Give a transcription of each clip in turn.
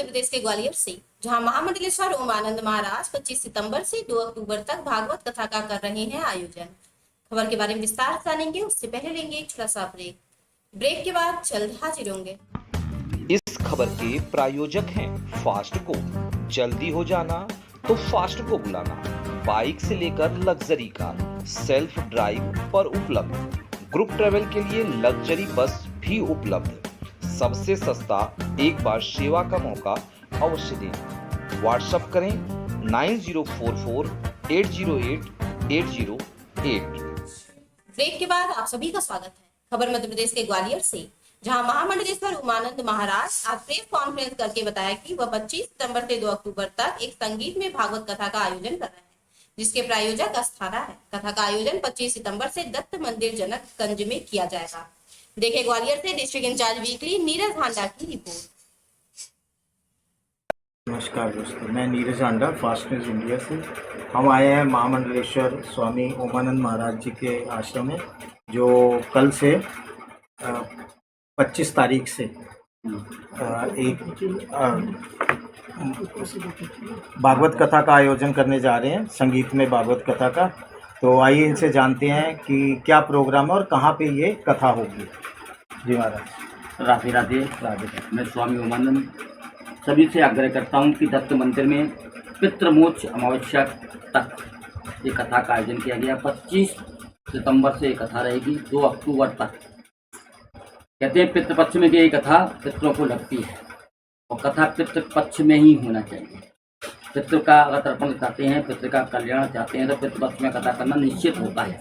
प्रदेश के ग्वालियर से, जहां महामंडलेश्वर ओमानंद महाराज 25 सितंबर से 2 अक्टूबर तक भागवत कथा का कर रहे हैं आयोजन। खबर के बारे में विस्तार से जानेंगे, उससे पहले लेंगे एक छोटा सा ब्रेक के बाद जल्द हाजिर होंगे। इस खबर के प्रायोजक हैं फास्ट को। जल्दी हो जाना तो फास्ट को बुलाना। बाइक से लेकर लग्जरी कार सेल्फ ड्राइव पर उपलब्ध। ग्रुप ट्रेवल के लिए लग्जरी बस भी उपलब्ध। सबसे सस्ता एक बार सेवा का मौका अवश्य दें। व्हाट्सएप करें 9044808808। ब्रेक के बाद आप सभी का स्वागत है। खबर मध्य प्रदेश के ग्वालियर से, जहां महामंडलेश्वर उमानंद महाराज आज प्रेस कॉन्फ्रेंस करके बताया कि वह 25 सितंबर से 2 अक्टूबर तक एक संगीत में भागवत कथा का आयोजन कर रहे हैं, जिसके प्रायोजक अस्थाना है। कथा का आयोजन 25 सितंबर से दत्त मंदिर जनकगंज में किया जाएगा। देखे ग्वालियर से डिस्ट्रिक्ट इंचार्ज वीकली नीरज हांडा की रिपोर्ट। नमस्कार दोस्तों, मैं नीरज हांडा फास्ट न्यूज़ इंडिया से। हम आए हैं महामंडलेश्वर स्वामी ओमानंद महाराज जी के आश्रम में, जो कल से 25 तारीख से एक भागवत कथा का आयोजन करने जा रहे हैं, संगीत में भागवत कथा का। तो आइए इनसे जानते हैं कि क्या प्रोग्राम है और कहाँ पे ये कथा होगी। जी महाराज। राधे राधे। राधे। मैं स्वामी ओमानंद सभी से आग्रह करता हूँ कि दत्त मंदिर में पितृमोक्ष अमावस्या तक ये कथा का आयोजन किया गया। 25 सितंबर से ये कथा रहेगी 2 अक्टूबर तक। कहते हैं पितृपक्ष में ये कथा पितरों को लगती है और कथा पितृपक्ष में ही होना चाहिए। पितृ का अगर तर्पण चाहते हैं, पितृ का कल्याण चाहते हैं तो पितृपक्ष में कथा करना निश्चित होता है।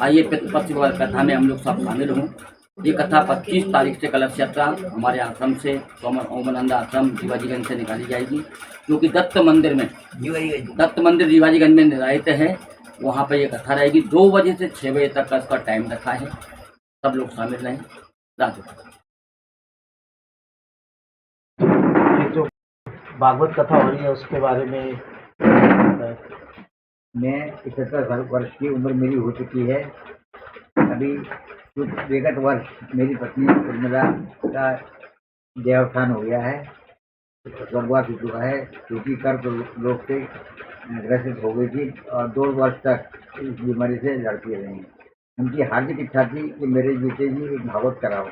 आइए पितृपक्ष कथा में हम लोग सब शामिल हों। ये कथा 25 तारीख से कलश यात्रा हमारे आश्रम से, ओमानंद आश्रम जीवाजीगंज से निकाली जाएगी, क्योंकि दत्त मंदिर जीवाजीगंज में निर्धारित है। वहाँ पर ये कथा रहेगी। 2 बजे से 6 बजे तक का इसका टाइम रखा है। सब लोग शामिल रहें। राधे। ये जो भागवत कथा हो रही है उसके बारे में मैं 71 वर्ष की उम्र मेरी हो चुकी है। अभी कुछ विगत वर्ष मेरी पत्नी उर्मिला का देहावसान हो गया है, स्वर्गवास हो चुका है, क्योंकि कर्क रोग से ग्रसित हो गई थी और 2 वर्ष तक इस बीमारी से लड़ती रही। उनकी हार्दिक इच्छा थी कि मेरे बेटे जी एक भागवत कराओ,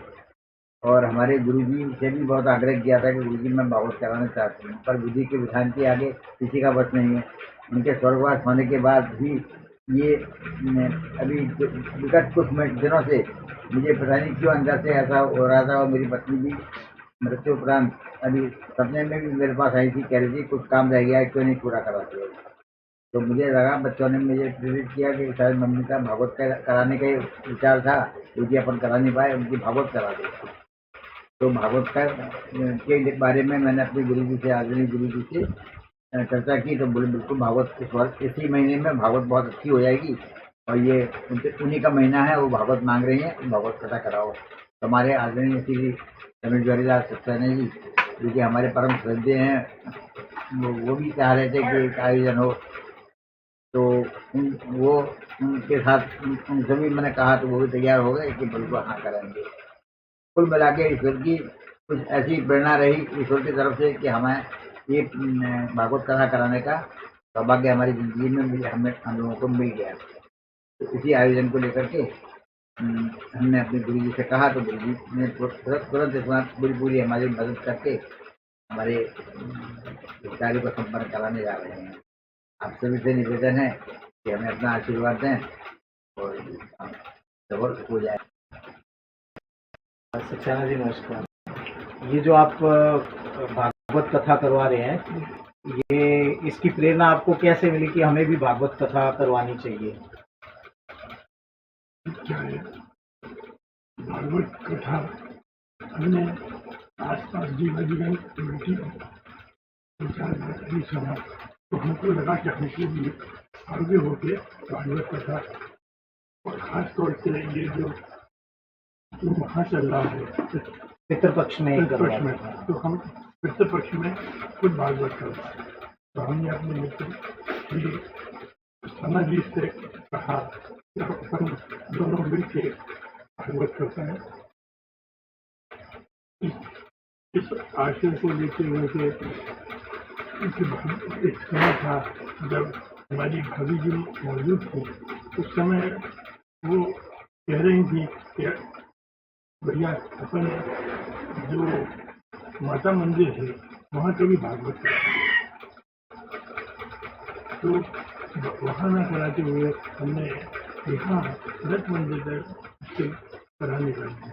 और हमारे गुरुजी से भी बहुत आग्रह किया था कि गुरुजी मैं भागवत कराना चाहती हूँ, पर विधि के विधान के आगे किसी का बस नहीं है। उनके स्वर्गवास होने के बाद भी ये अभी विगत कुछ दिनों से मुझे पता नहीं क्यों अंदर से ऐसा हो रहा था। और मेरी पत्नी भी मृत्यु उपरांत अभी सपने में भी मेरे पास आई थी, कह रही थी कुछ काम रह गया है, क्यों नहीं पूरा कराती है। तो मुझे लगा, बच्चों ने मुझे प्रेरित किया कि शायद मम्मी का भागवत कराने का विचार था, क्योंकि अपन करा नहीं पाए, उनकी भागवत करा दे। तो भागवत के बारे में मैंने अपने गुरु जी से, आदरणीय गुरु जी से चर्चा की, तो बोले बिल्कुल भागवत इस वर्ष इसी महीने में भागवत बहुत अच्छी हो जाएगी, और ये उन्हीं का महीना है, वो भागवत मांग रही हैं, भागवत कथा कराओ। तो हमारे आदरणीय श्री रमेश जवाहरीलाल सक्सेना जी, जो कि हमारे परम श्रद्धेय हैं, वो भी चाह रहे थे कि एक आयोजन हो। तो वो उनके साथ उन सभी मैंने कहा, तो वो भी तैयार हो गए कि बिल्कुल हाँ करेंगे। कुल मिला के ईश्वर की कुछ ऐसी प्रेरणा रही ईश्वर की तरफ से कि हमें ये भागवत कथा कराने का सौभाग्य हमारी जिंदगी में हम लोगों को मिल गया। तो इसी आयोजन को लेकर के हमने अपने गुरु जी से कहा, तो गुरु जी ने तुरंत इसमें पूरी हमारी मदद करके हमारे कार्य को संपन्न कराने जा रहे हैं। आप सभी से निवेदन है कि हमें अपना आशीर्वाद दें और सफल हो जाए। सक्सेना जी नमस्कार। ये जो आप भागवत कथा करवा रहे हैं, ये इसकी प्रेरणा आपको कैसे मिली कि हमें भी भागवत कथा करवानी चाहिए? क्या है भागवत कथा हमने आसपास जीवाजीगंज कमेटी सभा, तो हमको लगा कि हमको भी आगे होके भागवत कथा, और खास तौर से ये जो वहाँ चल रहा है पितृपक्ष में, तो हम पितृपक्ष में खुद भागवत करते हैं। तो हमने अपने मित्र समझ जी से कहा कि हम दोनों मिलकर भागवत करते हैं। इस आशय को लेते हुए कि एक समय था जब हमारी भाभी जी मौजूद थी, उस समय वो कह रही थी कि भैया अपन जो माता मंदिर है वहाँ कभी भागवत तो वहाँ न कराते हुए हमने यहाँ दत्त मंदिर तक कराने का